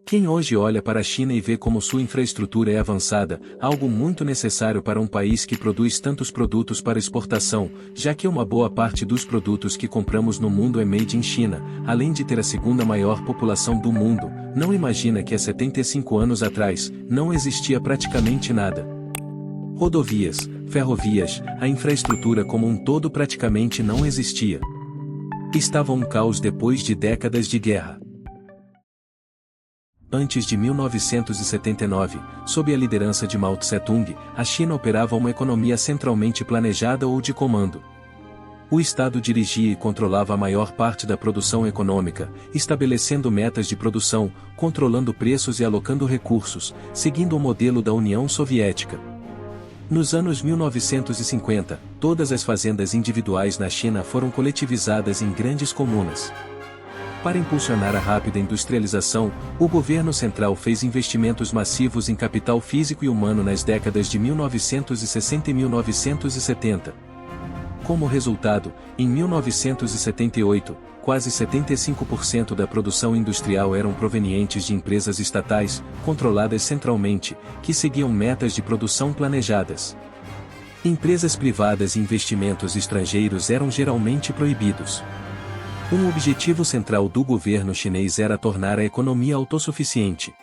Quem hoje olha para a China e vê como sua infraestrutura é avançada, algo muito necessário para um país que produz tantos produtos para exportação, já que uma boa parte dos produtos que compramos no mundo é made in China, além de ter a segunda maior população do mundo, não imagina que há 75 anos atrás, não existia praticamente nada. Rodovias, ferrovias, a infraestrutura como um todo praticamente não existia. Estava um caos depois de décadas de guerra. Antes de 1979, sob a liderança de Mao Tse-tung, a China operava uma economia centralmente planejada ou de comando. O Estado dirigia e controlava a maior parte da produção econômica, estabelecendo metas de produção, controlando preços e alocando recursos, seguindo o modelo da União Soviética. Nos anos 1950, todas as fazendas individuais na China foram coletivizadas em grandes comunas. Para impulsionar a rápida industrialização, o governo central fez investimentos massivos em capital físico e humano nas décadas de 1960 e 1970. Como resultado, em 1978, quase 75% da produção industrial eram provenientes de empresas estatais, controladas centralmente, que seguiam metas de produção planejadas. Empresas privadas e investimentos estrangeiros eram geralmente proibidos. Um objetivo central do governo chinês era tornar a economia autossuficiente.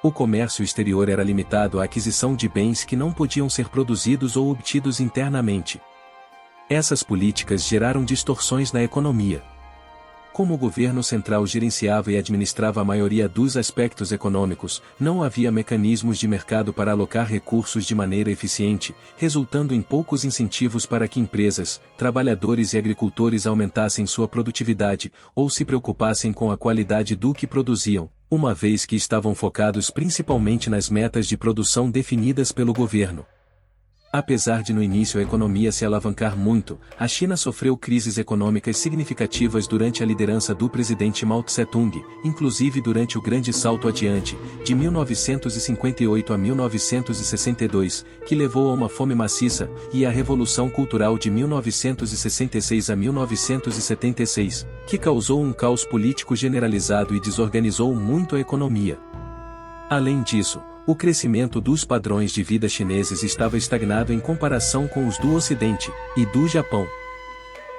O comércio exterior era limitado à aquisição de bens que não podiam ser produzidos ou obtidos internamente. Essas políticas geraram distorções na economia. Como o governo central gerenciava e administrava a maioria dos aspectos econômicos, não havia mecanismos de mercado para alocar recursos de maneira eficiente, resultando em poucos incentivos para que empresas, trabalhadores e agricultores aumentassem sua produtividade, ou se preocupassem com a qualidade do que produziam, uma vez que estavam focados principalmente nas metas de produção definidas pelo governo. Apesar de no início a economia se alavancar muito, a China sofreu crises econômicas significativas durante a liderança do presidente Mao Tse-tung, inclusive durante o Grande Salto Adiante, de 1958 a 1962, que levou a uma fome maciça, e a Revolução Cultural de 1966 a 1976, que causou um caos político generalizado e desorganizou muito a economia. Além disso, o crescimento dos padrões de vida chineses estava estagnado em comparação com os do Ocidente e do Japão.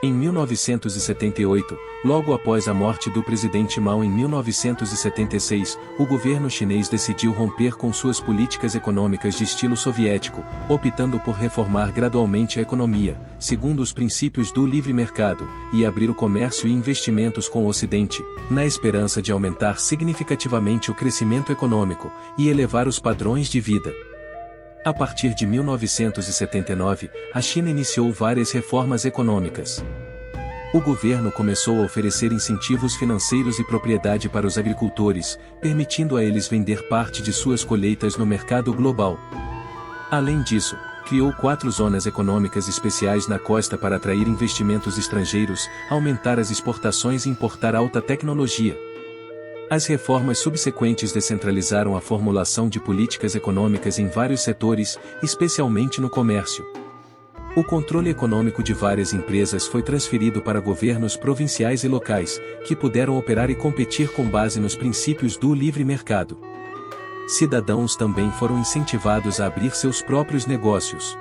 Em 1978, logo após a morte do presidente Mao em 1976, o governo chinês decidiu romper com suas políticas econômicas de estilo soviético, optando por reformar gradualmente a economia, segundo os princípios do livre mercado, e abrir o comércio e investimentos com o Ocidente, na esperança de aumentar significativamente o crescimento econômico e elevar os padrões de vida. A partir de 1979, a China iniciou várias reformas econômicas. O governo começou a oferecer incentivos financeiros e propriedade para os agricultores, permitindo a eles vender parte de suas colheitas no mercado global. Além disso, criou 4 zonas econômicas especiais na costa para atrair investimentos estrangeiros, aumentar as exportações e importar alta tecnologia. As reformas subsequentes descentralizaram a formulação de políticas econômicas em vários setores, especialmente no comércio. O controle econômico de várias empresas foi transferido para governos provinciais e locais, que puderam operar e competir com base nos princípios do livre mercado. Cidadãos também foram incentivados a abrir seus próprios negócios.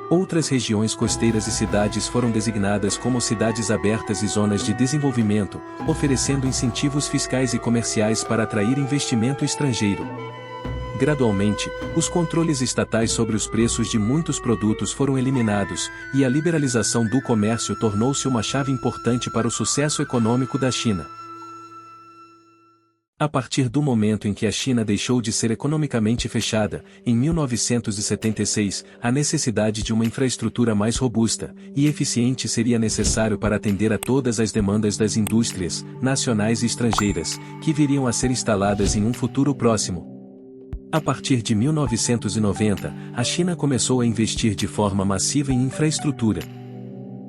Outras regiões costeiras e cidades foram designadas como cidades abertas e zonas de desenvolvimento, oferecendo incentivos fiscais e comerciais para atrair investimento estrangeiro. Gradualmente, os controles estatais sobre os preços de muitos produtos foram eliminados, e a liberalização do comércio tornou-se uma chave importante para o sucesso econômico da China. A partir do momento em que a China deixou de ser economicamente fechada, em 1976, a necessidade de uma infraestrutura mais robusta e eficiente seria necessário para atender a todas as demandas das indústrias, nacionais e estrangeiras, que viriam a ser instaladas em um futuro próximo. A partir de 1990, a China começou a investir de forma massiva em infraestrutura.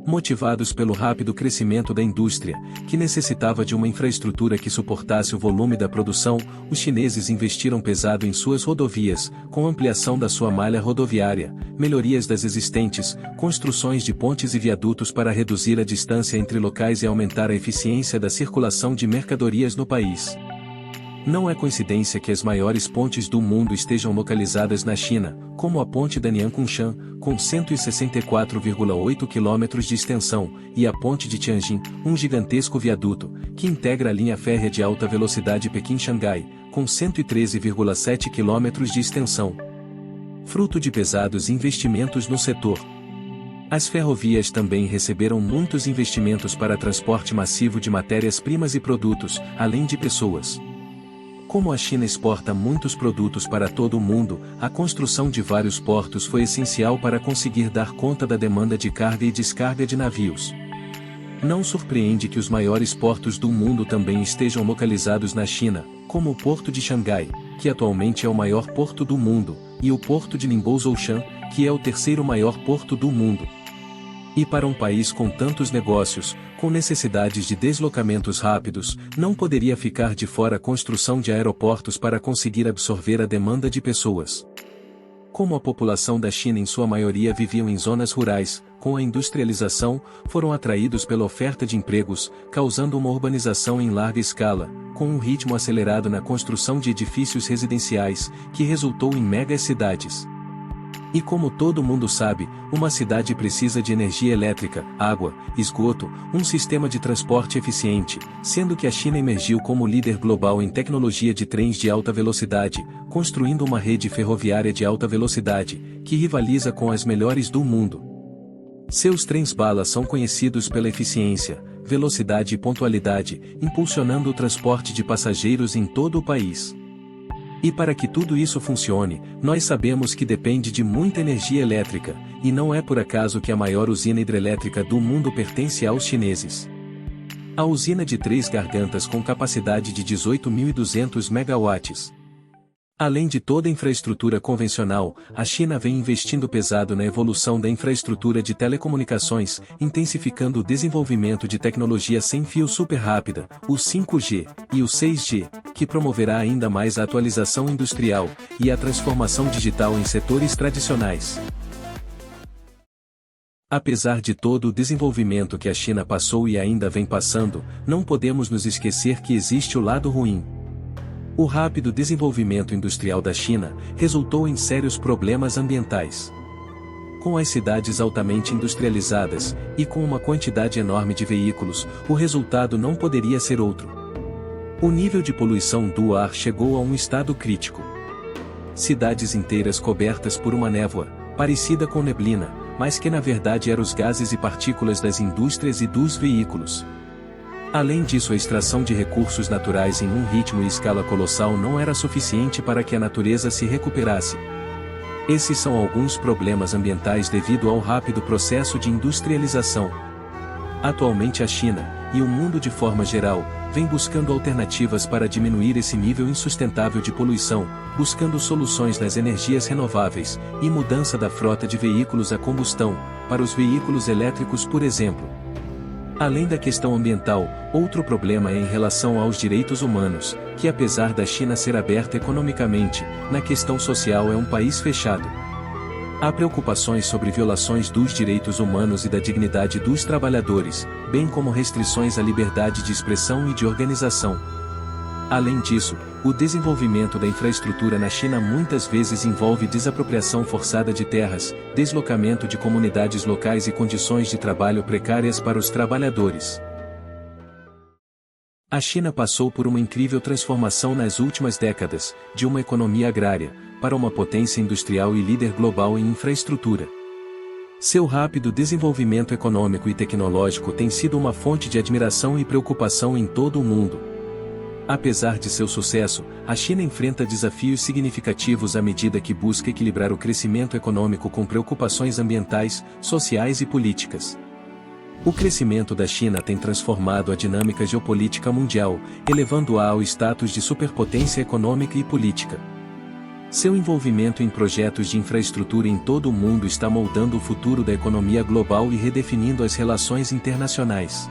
Motivados pelo rápido crescimento da indústria, que necessitava de uma infraestrutura que suportasse o volume da produção, os chineses investiram pesado em suas rodovias, com ampliação da sua malha rodoviária, melhorias das existentes, construções de pontes e viadutos para reduzir a distância entre locais e aumentar a eficiência da circulação de mercadorias no país. Não é coincidência que as maiores pontes do mundo estejam localizadas na China, como a ponte Danyang-Kunshan, com 164,8 km de extensão, e a ponte de Tianjin, um gigantesco viaduto, que integra a linha férrea de alta velocidade Pequim-Xangai, com 113,7 km de extensão. Fruto de pesados investimentos no setor. As ferrovias também receberam muitos investimentos para transporte massivo de matérias-primas e produtos, além de pessoas. Como a China exporta muitos produtos para todo o mundo, a construção de vários portos foi essencial para conseguir dar conta da demanda de carga e descarga de navios. Não surpreende que os maiores portos do mundo também estejam localizados na China, como o Porto de Xangai, que atualmente é o maior porto do mundo, e o Porto de Ningbo-Zhoushan, que é o terceiro maior porto do mundo. E para um país com tantos negócios, com necessidades de deslocamentos rápidos, não poderia ficar de fora a construção de aeroportos para conseguir absorver a demanda de pessoas. Como a população da China em sua maioria viviam em zonas rurais, com a industrialização, foram atraídos pela oferta de empregos, causando uma urbanização em larga escala, com um ritmo acelerado na construção de edifícios residenciais, que resultou em megacidades. E como todo mundo sabe, uma cidade precisa de energia elétrica, água, esgoto, um sistema de transporte eficiente, sendo que a China emergiu como líder global em tecnologia de trens de alta velocidade, construindo uma rede ferroviária de alta velocidade, que rivaliza com as melhores do mundo. Seus trens-bala são conhecidos pela eficiência, velocidade e pontualidade, impulsionando o transporte de passageiros em todo o país. E para que tudo isso funcione, nós sabemos que depende de muita energia elétrica, e não é por acaso que a maior usina hidrelétrica do mundo pertence aos chineses. A usina de Três Gargantas com capacidade de 18.200 megawatts. Além de toda a infraestrutura convencional, a China vem investindo pesado na evolução da infraestrutura de telecomunicações, intensificando o desenvolvimento de tecnologia sem fio super rápida, o 5G, e o 6G, que promoverá ainda mais a atualização industrial e a transformação digital em setores tradicionais. Apesar de todo o desenvolvimento que a China passou e ainda vem passando, não podemos nos esquecer que existe o lado ruim. O rápido desenvolvimento industrial da China resultou em sérios problemas ambientais. Com as cidades altamente industrializadas, e com uma quantidade enorme de veículos, o resultado não poderia ser outro. O nível de poluição do ar chegou a um estado crítico. Cidades inteiras cobertas por uma névoa, parecida com neblina, mas que na verdade eram os gases e partículas das indústrias e dos veículos. Além disso, a extração de recursos naturais em um ritmo e escala colossal não era suficiente para que a natureza se recuperasse. Esses são alguns problemas ambientais devido ao rápido processo de industrialização. Atualmente a China, e o mundo de forma geral, vem buscando alternativas para diminuir esse nível insustentável de poluição, buscando soluções nas energias renováveis, e mudança da frota de veículos a combustão, para os veículos elétricos, por exemplo. Além da questão ambiental, outro problema é em relação aos direitos humanos, que apesar da China ser aberta economicamente, na questão social é um país fechado. Há preocupações sobre violações dos direitos humanos e da dignidade dos trabalhadores, bem como restrições à liberdade de expressão e de organização. Além disso, o desenvolvimento da infraestrutura na China muitas vezes envolve desapropriação forçada de terras, deslocamento de comunidades locais e condições de trabalho precárias para os trabalhadores. A China passou por uma incrível transformação nas últimas décadas, de uma economia agrária, para uma potência industrial e líder global em infraestrutura. Seu rápido desenvolvimento econômico e tecnológico tem sido uma fonte de admiração e preocupação em todo o mundo. Apesar de seu sucesso, a China enfrenta desafios significativos à medida que busca equilibrar o crescimento econômico com preocupações ambientais, sociais e políticas. O crescimento da China tem transformado a dinâmica geopolítica mundial, elevando-a ao status de superpotência econômica e política. Seu envolvimento em projetos de infraestrutura em todo o mundo está moldando o futuro da economia global e redefinindo as relações internacionais.